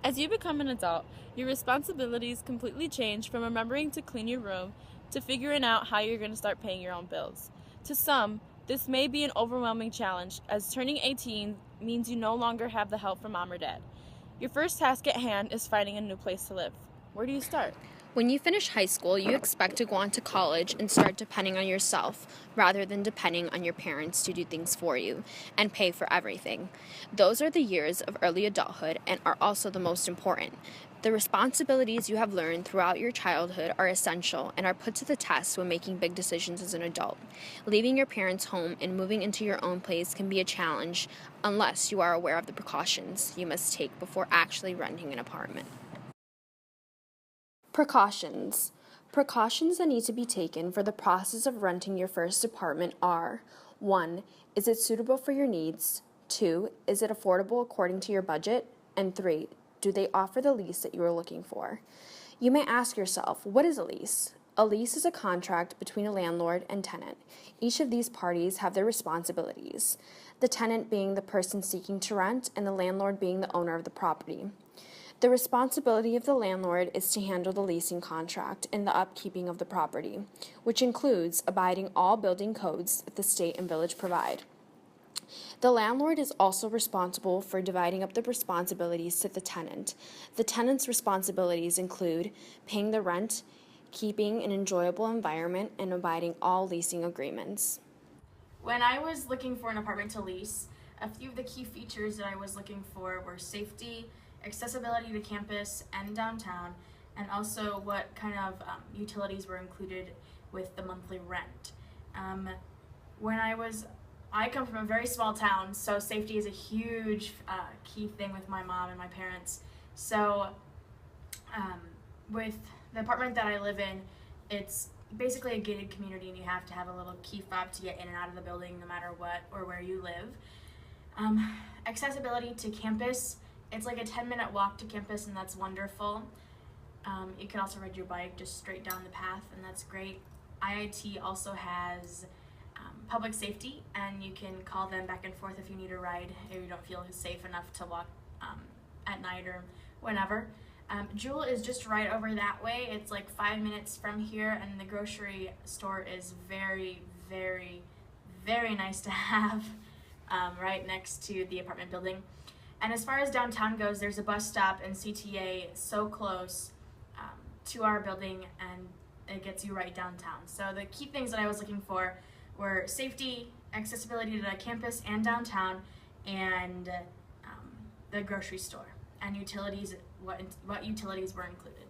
As you become an adult, your responsibilities completely change from remembering to clean your room to figuring out how you're going to start paying your own bills. To some, this may be an overwhelming challenge, as turning 18 means you no longer have the help from mom or dad. Your first task at hand is finding a new place to live. Where do you start? When you finish high school, you expect to go on to college and start depending on yourself rather than depending on your parents to do things for you and pay for everything. Those are the years of early adulthood and are also the most important. The responsibilities you have learned throughout your childhood are essential and are put to the test when making big decisions as an adult. Leaving your parents' home and moving into your own place can be a challenge unless you are aware of the precautions you must take before actually renting an apartment. Precautions. Precautions that need to be taken for the process of renting your first apartment are: 1. Is it suitable for your needs? 2. Is it affordable according to your budget? And 3. Do they offer the lease that you are looking for? You may ask yourself, what is a lease? A lease is a contract between a landlord and tenant. Each of these parties have their responsibilities, the tenant being the person seeking to rent and the landlord being the owner of the property. The responsibility of the landlord is to handle the leasing contract and the upkeeping of the property, which includes abiding all building codes that the state and village provide. The landlord is also responsible for dividing up the responsibilities to the tenant. The tenant's responsibilities include paying the rent, keeping an enjoyable environment, and abiding all leasing agreements. When I was looking for an apartment to lease, a few of the key features that I was looking for were safety, accessibility to campus and downtown, and also what kind of utilities were included with the monthly rent. I come from a very small town, so safety is a huge key thing with my mom and my parents. So with the apartment that I live in, it's basically a gated community, and you have to have a little key fob to get in and out of the building no matter what or where you live. Accessibility to campus, it's like a 10-minute walk to campus, and that's wonderful. You can also ride your bike just straight down the path, and that's great. IIT also has public safety, and you can call them back and forth if you need a ride or you don't feel safe enough to walk at night or whenever. Jewel is just right over that way. It's like 5 minutes from here, and the grocery store is very, very, very nice to have right next to the apartment building. And as far as downtown goes, there's a bus stop and CTA so close to our building, and it gets you right downtown. So the key things that I was looking for were safety, accessibility to the campus and downtown, and the grocery store, and utilities, what utilities were included.